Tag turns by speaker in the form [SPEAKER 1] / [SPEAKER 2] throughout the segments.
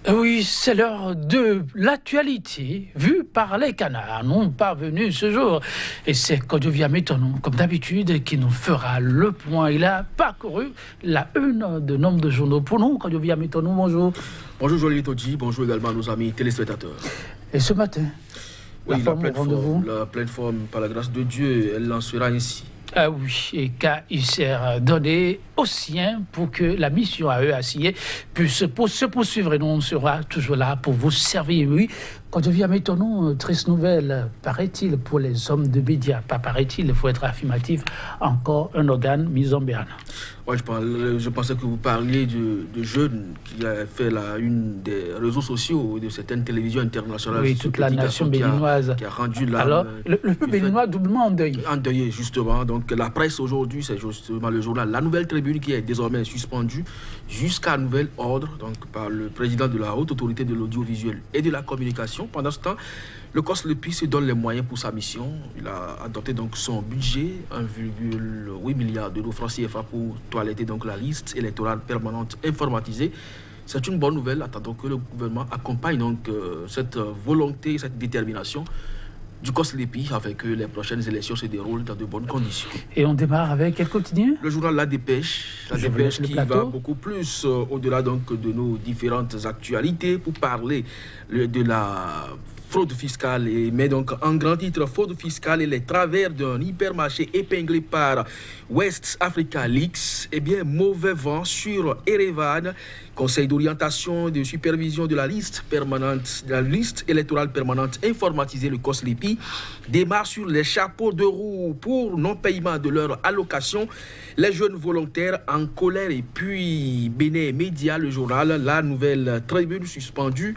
[SPEAKER 1] Oui, c'est l'heure de l'actualité vue par les canards, non parvenus ce jour. Et c'est Kodjovia Métonou, comme d'habitude, qui nous fera le point. Il a parcouru la une de nombre de journaux. Pour nous, Kodjovia Métonou, bonjour.
[SPEAKER 2] Bonjour Jolie Todji, bonjour également à nos amis téléspectateurs.
[SPEAKER 1] Et ce matin,
[SPEAKER 2] oui, la pleine forme, par la grâce de Dieu, elle lancera ainsi.
[SPEAKER 1] Ah oui, et car il s'est donné aux siens pour que la mission à eux assignée puisse se poursuivre. Et nous, on sera toujours là pour vous servir. Oui, quand je viens à Métonou, triste nouvelle, paraît-il, pour les hommes de médias. Pas paraît-il, il faut être affirmatif. Encore un organe mis en berne.
[SPEAKER 2] Ouais, je pensais que vous parliez de jeunes qui a fait la une des réseaux sociaux de certaines télévisions internationales.
[SPEAKER 1] Oui, toute la nation béninoise.
[SPEAKER 2] Qui a rendu la...
[SPEAKER 1] Alors, le peuple béninois doublement endeuillé.
[SPEAKER 2] Endeuillé, justement. Donc, la presse aujourd'hui, c'est justement le journal La Nouvelle Tribune qui est désormais suspendue jusqu'à nouvel ordre, donc par le président de la Haute Autorité de l'Audiovisuel et de la Communication. Pendant ce temps, le COSLEPI se donne les moyens pour sa mission. Il a adopté donc son budget, 1,8 milliard d'euros francs CFA pour toiletter donc la liste électorale permanente informatisée. C'est une bonne nouvelle, attendant que le gouvernement accompagne donc cette volonté, cette détermination du COSLEPI afin que les prochaines élections se déroulent dans de bonnes conditions.
[SPEAKER 1] Et on démarre avec quel quotidien?
[SPEAKER 2] Le journal La Dépêche. La Dépêche qui va beaucoup plus au-delà donc de nos différentes actualités pour parler de la fraude fiscale et met donc en grand titre fraude fiscale et les travers d'un hypermarché épinglé par West Africa Leaks. Eh bien, mauvais vent sur Erevan. Conseil d'orientation et de supervision de la liste permanente, de la liste électorale permanente informatisée, le COSLEPI, démarre sur les chapeaux de roue pour non-paiement de leur allocation. Les jeunes volontaires en colère et puis Bénin Média, le journal, La Nouvelle Tribune suspendue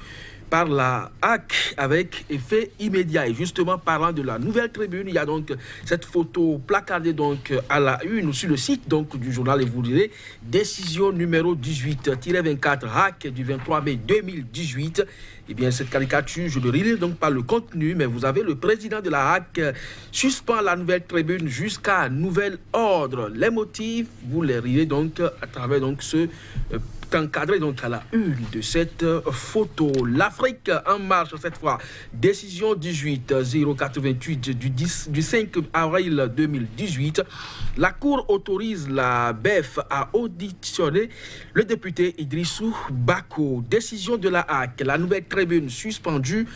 [SPEAKER 2] par la HAC avec effet immédiat. Et justement, parlant de la Nouvelle Tribune, il y a donc cette photo placardée donc à la une sur le site donc du journal, et vous direz décision numéro 18-24 HAC du 23 mai 2018. Eh bien, cette caricature, je ne relire donc pas le contenu, mais vous avez le président de la HAC suspend la Nouvelle Tribune jusqu'à nouvel ordre. Les motifs, vous les rirez donc à travers donc ce encadré donc à la une de cette photo. L'Afrique en marche cette fois. Décision 18-088 du 5 avril 2018. La Cour autorise la BEF à auditionner le député Idrissou Bako. Décision de la HAC. La Nouvelle Tribune suspendue.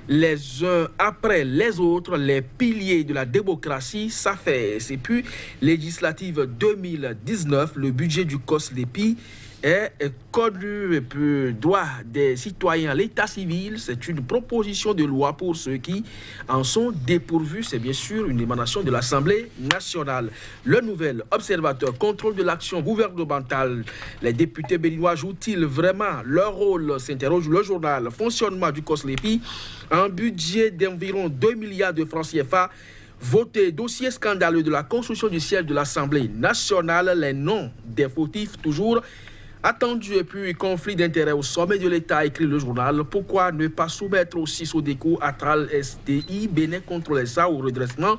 [SPEAKER 2] Les uns après les autres, les piliers de la démocratie s'affaissent. Et puis, législative 2019, le budget du COSLEPI est connu et peu droit des citoyens à l'état civil. C'est une proposition de loi pour ceux qui en sont dépourvus. C'est bien sûr une émanation de l'Assemblée nationale. Le nouvel observateur contrôle de l'action gouvernementale. Les députés béninois jouent-ils vraiment leur rôle? S'interroge le journal. Fonctionnement du COSLEPI. Un budget d'environ 2 milliards de francs CFA. Voté, dossier scandaleux de la construction du siège de l'Assemblée nationale. Les noms des fautifs toujours attendu et puis conflit d'intérêts au sommet de l'État, écrit le journal. Pourquoi ne pas soumettre aussi Sodeco, Atral, STI, Bénin contrôler ça au redressement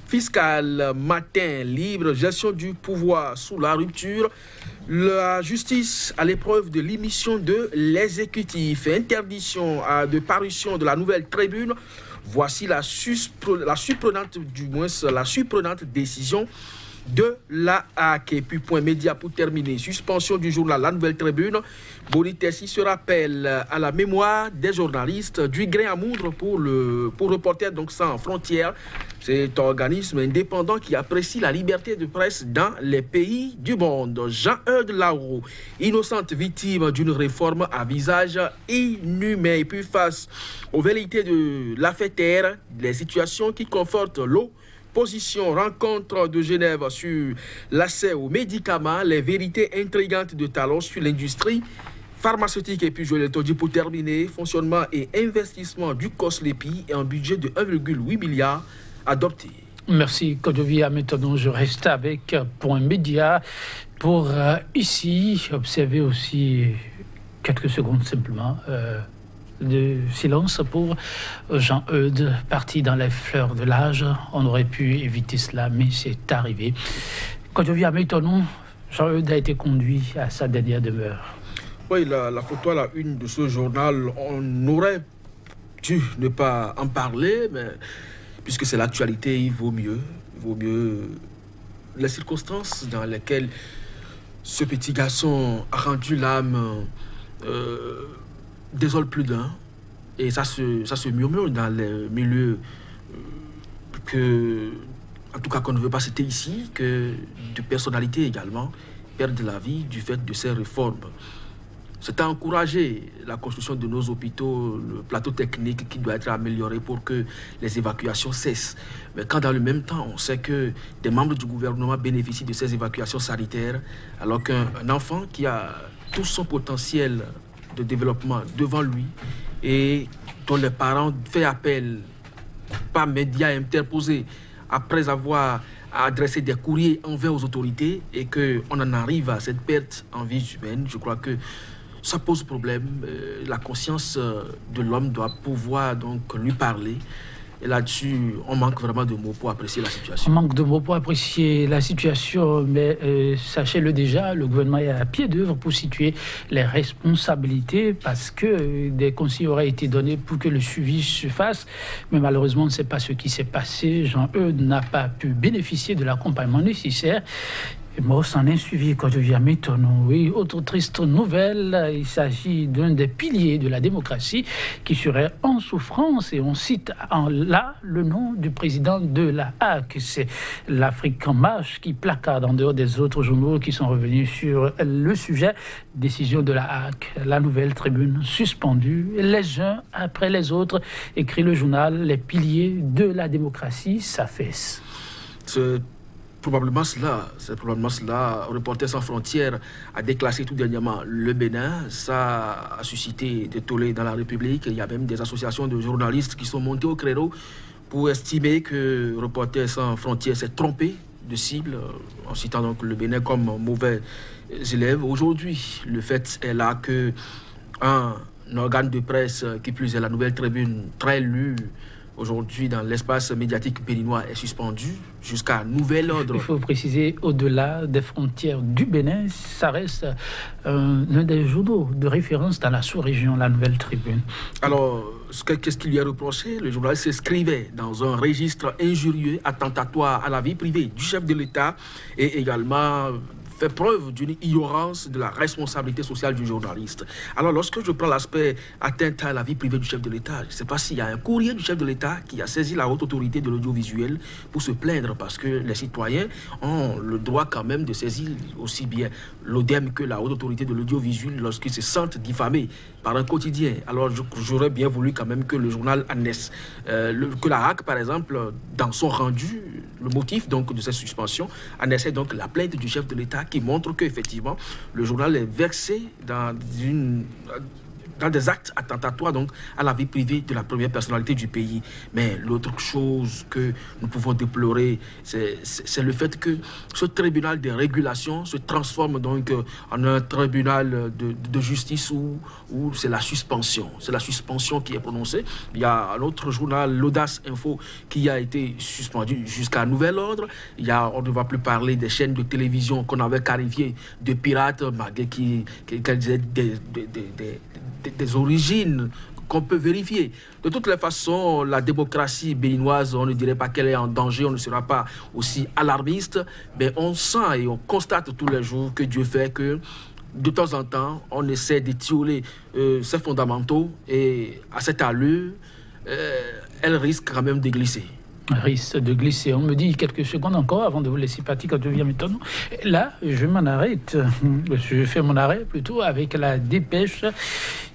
[SPEAKER 2] fiscal? Matin libre, gestion du pouvoir sous la rupture. La justice à l'épreuve de l'émission de l'exécutif. Interdiction de parution de la Nouvelle Tribune. Voici la surprenante décision de la HAC. Et puis point média pour terminer. Suspension du journal La Nouvelle Tribune. Bonitessi se rappelle à la mémoire des journalistes du grain à moudre pour Reporters donc sans frontières. C'est un organisme indépendant qui apprécie la liberté de presse dans les pays du monde. Jean-Eudes Lauro, innocente victime d'une réforme à visage inhumain. Et puis face aux velléités de la FETER, les situations qui confortent l'eau, position, rencontre de Genève sur l'accès aux médicaments, les vérités intrigantes de Talon sur l'industrie pharmaceutique. Et puis je l'ai dit pour terminer, fonctionnement et investissement du COSLEPI et un budget de 1,8 milliard adopté.
[SPEAKER 1] Merci Kodjovia Métonou. Je reste avec Point Média pour ici observer aussi quelques secondes simplement de silence pour Jean-Eudes, parti dans les fleurs de l'âge. On aurait pu éviter cela, mais c'est arrivé. Kodjovia Métonou, Jean-Eudes a été conduit à sa dernière demeure.
[SPEAKER 2] Oui, la photo à la une de ce journal, on aurait dû ne pas en parler, mais puisque c'est l'actualité, il vaut mieux les circonstances dans lesquelles ce petit garçon a rendu l'âme désole plus d'un. Et ça se murmure dans les milieux en tout cas qu'on ne veut pas citer ici, que de personnalités également perdent la vie du fait de ces réformes. C'est à encourager la construction de nos hôpitaux, le plateau technique qui doit être amélioré pour que les évacuations cessent. Mais quand dans le même temps, on sait que des membres du gouvernement bénéficient de ces évacuations sanitaires, alors qu'un enfant qui a tout son potentiel de développement devant lui et dont les parents font appel par médias interposés après avoir adressé des courriers envers aux autorités et qu'on en arrive à cette perte en vie humaine, je crois que ça pose problème. La conscience de l'homme doit pouvoir donc lui parler. Et là-dessus, on manque vraiment de mots pour apprécier la situation.
[SPEAKER 1] On manque de mots pour apprécier la situation, mais sachez-le déjà, le gouvernement est à pied d'œuvre pour situer les responsabilités parce que des consignes auraient été données pour que le suivi se fasse. Mais malheureusement, on ne sait pas ce qui s'est passé. Jean-Eudes n'a pas pu bénéficier de l'accompagnement nécessaire. Moi, s'en est suivi quand je viens m'étonner. Oui, autre triste nouvelle, il s'agit d'un des piliers de la démocratie qui serait en souffrance et on cite là le nom du président de la HAC. C'est l'Afrique en marche qui placarde en dehors des autres journaux qui sont revenus sur le sujet. Décision de la HAC, la Nouvelle Tribune suspendue, les uns après les autres, écrit le journal, les piliers de la démocratie s'affaissent.
[SPEAKER 2] C'est probablement cela. Reporters sans frontières a déclassé tout dernièrement le Bénin. Ça a suscité des tollés dans la République. Il y a même des associations de journalistes qui sont montées au créneau pour estimer que Reporters sans frontières s'est trompé de cible, en citant donc le Bénin comme mauvais élève. Aujourd'hui, le fait est là que un organe de presse, qui plus est la Nouvelle Tribune, très lu, aujourd'hui, dans l'espace médiatique béninois, est suspendu jusqu'à nouvel ordre.
[SPEAKER 1] Il faut préciser, au-delà des frontières du Bénin, ça reste l'un des journaux de référence dans la sous-région, la Nouvelle Tribune.
[SPEAKER 2] Alors, qu'est-ce qu'il lui a reproché? Le journaliste s'inscrivait dans un registre injurieux, attentatoire à la vie privée du chef de l'État et également fait preuve d'une ignorance de la responsabilité sociale du journaliste. Alors, lorsque je prends l'aspect atteinte à la vie privée du chef de l'État, je ne sais pas s'il y a un courrier du chef de l'État qui a saisi la haute autorité de l'audiovisuel pour se plaindre, parce que les citoyens ont le droit quand même de saisir aussi bien l'ODEM que la haute autorité de l'audiovisuel lorsqu'ils se sentent diffamés par un quotidien. Alors, j'aurais bien voulu quand même que le journal annonce, que la HAC, par exemple, dans son rendu, le motif donc de cette suspension, annonçait donc la plainte du chef de l'État qui montre qu'effectivement, le journal est versé dans des actes attentatoires donc, à la vie privée de la première personnalité du pays. Mais l'autre chose que nous pouvons déplorer, c'est le fait que ce tribunal de régulation se transforme donc en un tribunal de justice où c'est la suspension. C'est la suspension qui est prononcée. Il y a un autre journal, l'Audace Info, qui a été suspendu jusqu'à nouvel ordre. On ne va plus parler des chaînes de télévision qu'on avait qualifiées de pirates, malgré qu'elles disaient des origines qu'on peut vérifier. De toutes les façons, la démocratie béninoise, on ne dirait pas qu'elle est en danger, on ne sera pas aussi alarmiste, mais on sent et on constate tous les jours que Dieu fait que de temps en temps, on essaie d'étioler ses fondamentaux et à cette allure, elle risque quand même de glisser.
[SPEAKER 1] Risque de glisser. On me dit quelques secondes encore avant de vous laisser partir quand je viens maintenant. Là, je m'en arrête. Je fais mon arrêt plutôt avec la dépêche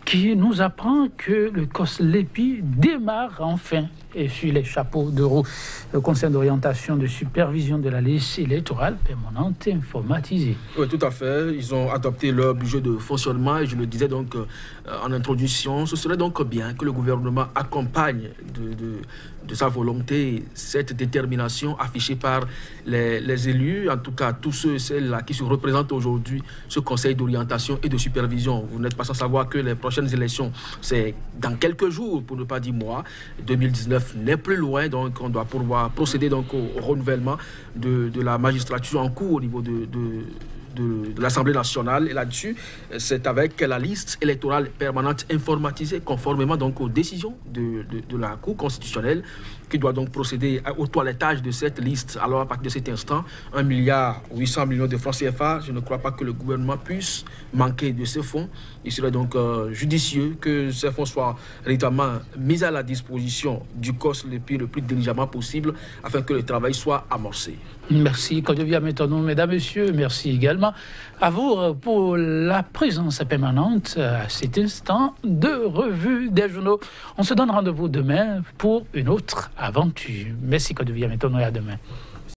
[SPEAKER 1] qui nous apprend que le COSLEPI démarre enfin et sur les chapeaux de roue. Le Conseil d'orientation de supervision de la liste électorale permanente informatisée.
[SPEAKER 2] Oui, tout à fait. Ils ont adopté leur budget de fonctionnement et je le disais donc en introduction, ce serait donc bien que le gouvernement accompagne de sa volonté cette détermination affichée par les élus, en tout cas tous ceux et celles-là qui se représentent aujourd'hui ce Conseil d'orientation et de supervision. Vous n'êtes pas sans savoir que les prochaines élections, c'est dans quelques jours, pour ne pas dire mois. 2019 n'est plus loin, donc on doit pouvoir procéder donc au renouvellement de la magistrature en cours au niveau de l'Assemblée nationale. Et là-dessus, c'est avec la liste électorale permanente informatisée, conformément donc aux décisions de la Cour constitutionnelle, qui doit donc procéder au toilettage de cette liste. Alors, à partir de cet instant, 1,8 milliard de francs CFA, je ne crois pas que le gouvernement puisse manquer de ces fonds. Il serait donc judicieux que ces fonds soient véritablement mis à la disposition du COS le plus diligemment possible, afin que le travail soit amorcé.
[SPEAKER 1] Merci, Kodovia Metonou, mesdames, messieurs. Merci également à vous pour la présence permanente à cet instant de revue des journaux. On se donne rendez-vous demain pour une autre aventure. Merci, Kodovia Metonou, et à demain.